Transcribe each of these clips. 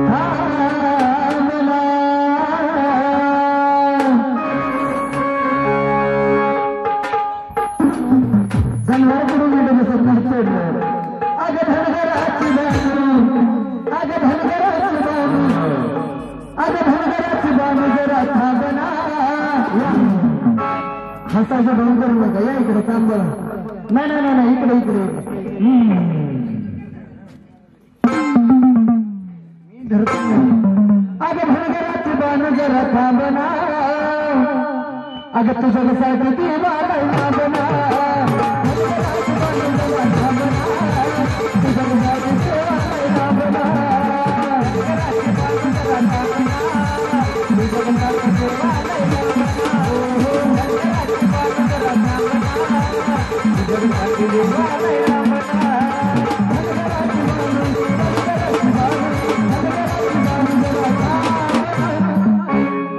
थांबना थांबना जन्माकडून बसत नसतं अगं धनगराची बाजू अगं धनगराची बाजू अगं धनगराची बाजू जरा थांबना हसायचं बंद करू नका या इकडे काम बघा नाही नाही नाही इकडे इकडे अगं धनगराची बाजू जरा थांबना अगं तुझ्यासाठी ती मला थांबना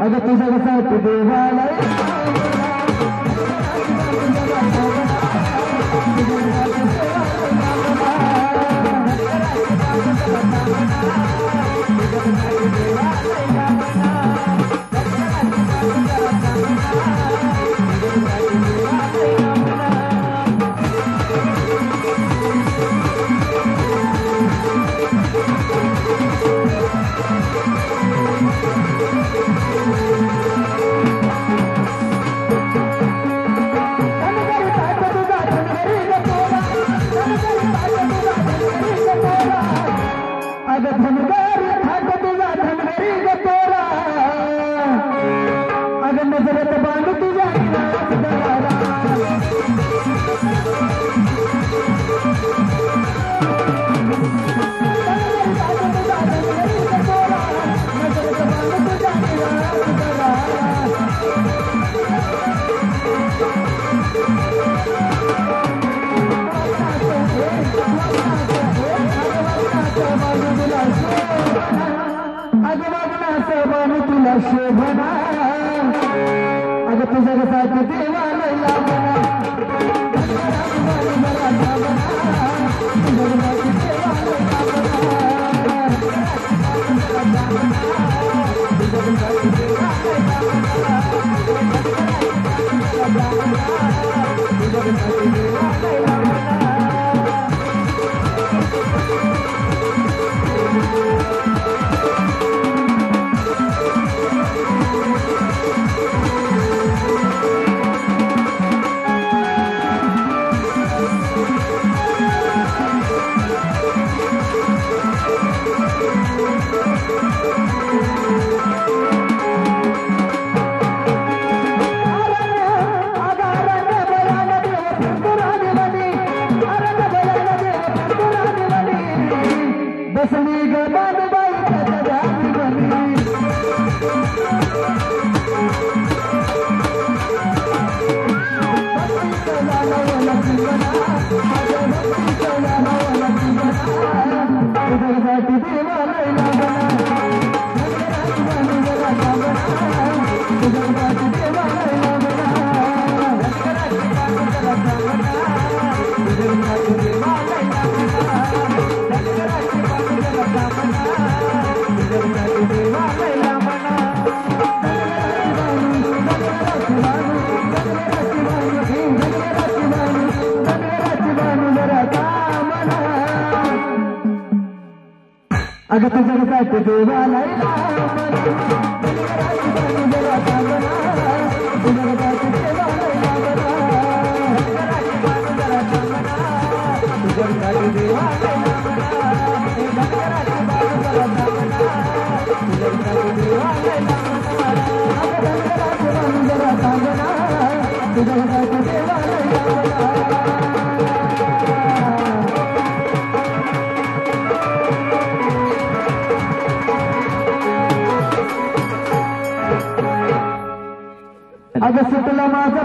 अगं तुझ्यासाठी देवाला शोभना अगं तुझ्यासाठी देवाला अगं तुझ्यासाठी देवाला अगं सुटला माझा